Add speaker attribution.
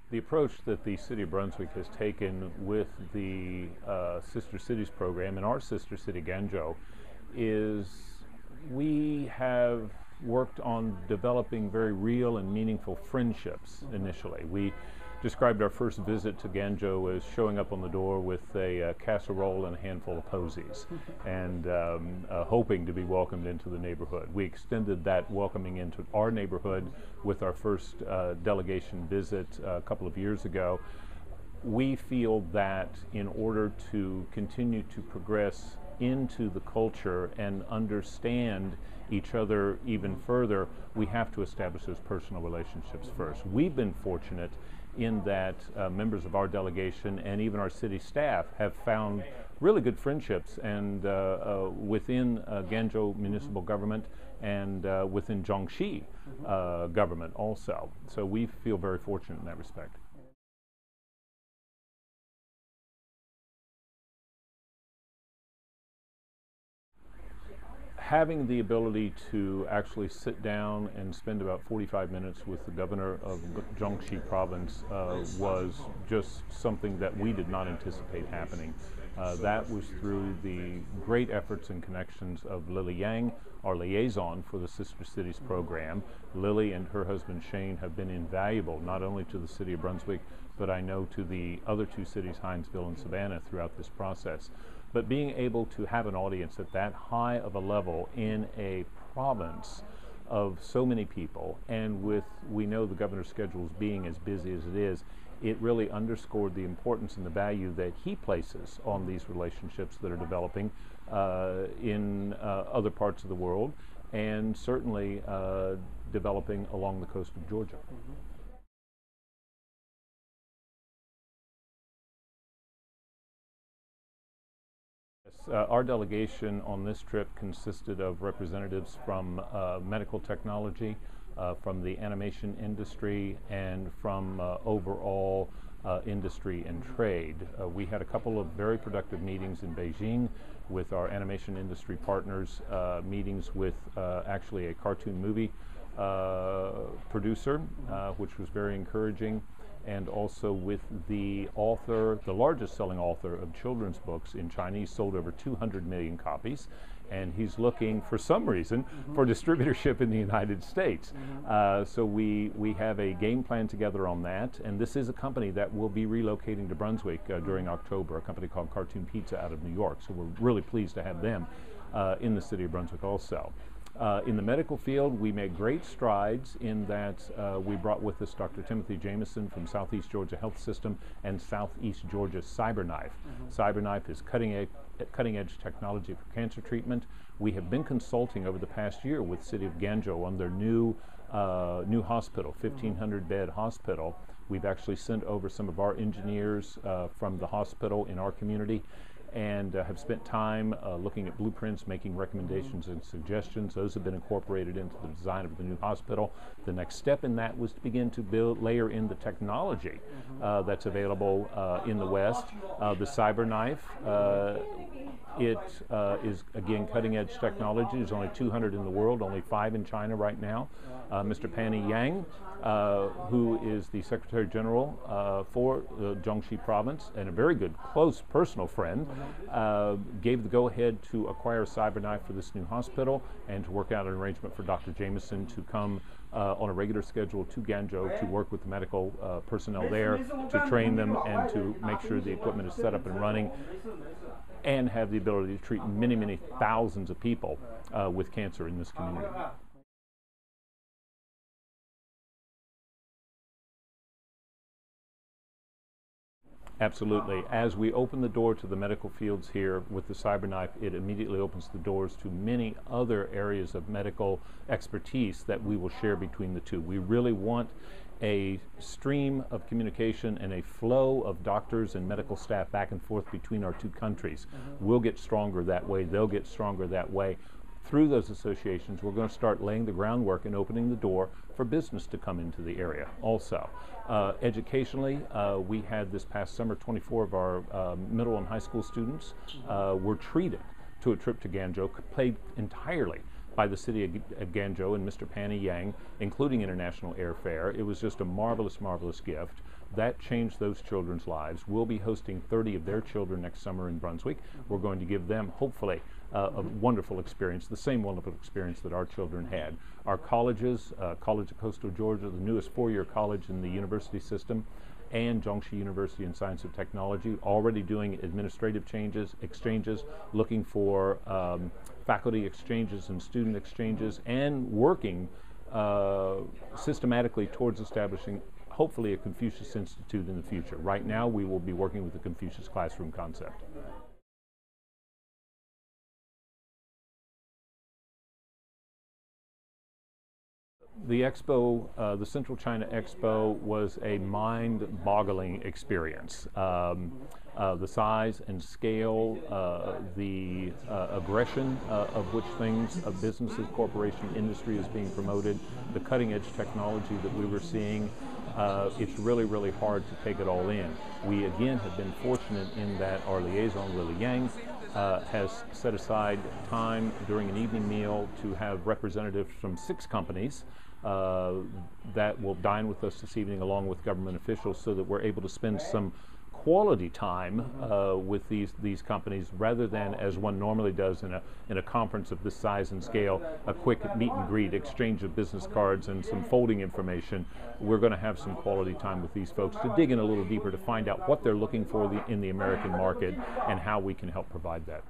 Speaker 1: The approach that the City of Brunswick has taken with the Sister Cities program in our sister city, Guangzhou, is we have worked on developing very real and meaningful friendships initially. We described our first visit to Guangzhou as showing up on the door with a casserole and a handful of posies and hoping to be welcomed into the neighborhood. We extended that welcoming into our neighborhood with our first delegation visit a couple of years ago. We feel that in order to continue to progress into the culture and understand each other even further, we have to establish those personal relationships first. We've been fortunate in that members of our delegation and even our city staff have found really good friendships and within Guangzhou municipal government and within Jiangxi government also. So we feel very fortunate in that respect. Having the ability to actually sit down and spend about 45 minutes with the governor of Jiangxi province was just something that we did not anticipate happening. That was through the great efforts and connections of Lily Yang, our liaison for the Sister Cities program. Lily and her husband Shane have been invaluable not only to the city of Brunswick, but I know to the other two cities, Hinesville and Savannah, throughout this process. But being able to have an audience at that high of a level in a province of so many people, and with, we know the governor's schedules being as busy as it is, it really underscored the importance and the value that he places on these relationships that are developing in other parts of the world, and certainly developing along the coast of Georgia. Our delegation on this trip consisted of representatives from medical technology, from the animation industry, and from overall industry and trade. We had a couple of very productive meetings in Beijing with our animation industry partners, meetings with actually a cartoon movie producer, which was very encouraging, and also with the author, the largest selling author of children's books in Chinese, sold over 200 million copies. And he's looking, for some reason, for distributorship in the United States. So we have a game plan together on that. And this is a company that will be relocating to Brunswick during October, a company called Cartoon Pizza out of New York. So we're really pleased to have them in the city of Brunswick also. In the medical field, we made great strides in that we brought with us Dr. Timothy Jameson from Southeast Georgia Health System and Southeast Georgia CyberKnife. CyberKnife is cutting-edge technology for cancer treatment. We have been consulting over the past year with City of Guangzhou on their new hospital, 1,500-bed hospital. We've actually sent over some of our engineers from the hospital in our community, and have spent time looking at blueprints, making recommendations and suggestions. Those have been incorporated into the design of the new hospital. The next step in that was to begin to layer in the technology that's available in the West. The CyberKnife, it is, again, cutting-edge technology. There's only 200 in the world, only 5 in China right now. Mr. Panny Yang, who is the Secretary General for Jiangxi province and a very good, close personal friend, gave the go-ahead to acquire CyberKnife for this new hospital and to work out an arrangement for Dr. Jameson to come on a regular schedule to Guangzhou to work with the medical personnel there, to train them and to make sure the equipment is set up and running, and have the ability to treat many, many thousands of people with cancer in this community. Absolutely. As we open the door to the medical fields here with the CyberKnife, it immediately opens the doors to many other areas of medical expertise that we will share between the two. We really want a stream of communication and a flow of doctors and medical staff back and forth between our two countries. We'll get stronger that way. They'll get stronger that way. Through those associations, we're going to start laying the groundwork and opening the door for business to come into the area also. Educationally, we had this past summer 24 of our middle and high school students were treated to a trip to Guangzhou, paid entirely by the city of Guangzhou and Mr. Panny Yang, including international airfare. It was just a marvelous, marvelous gift. That changed those children's lives. We'll be hosting 30 of their children next summer in Brunswick. We're going to give them, hopefully, a wonderful experience, the same wonderful experience that our children had. Our colleges, College of Coastal Georgia, the newest four-year college in the university system, and Jiangxi University in Science and Technology, already doing administrative exchanges, looking for faculty exchanges and student exchanges, and working systematically towards establishing hopefully a Confucius Institute in the future. Right now we will be working with the Confucius classroom concept. The expo, the Central China Expo, was a mind-boggling experience. The size and scale, the aggression of which things, of businesses, corporation, industry is being promoted, the cutting-edge technology that we were seeing, it's really, really hard to take it all in. We again have been fortunate in that our liaison, Lily Yang, has set aside time during an evening meal to have representatives from 6 companies that will dine with us this evening along with government officials, so that we're able to spend some quality time with these companies, rather than, as one normally does in a conference of this size and scale, a quick meet and greet, exchange of business cards and some folding information. We're going to have some quality time with these folks to dig in a little deeper, to find out what they're looking for in the American market and how we can help provide that.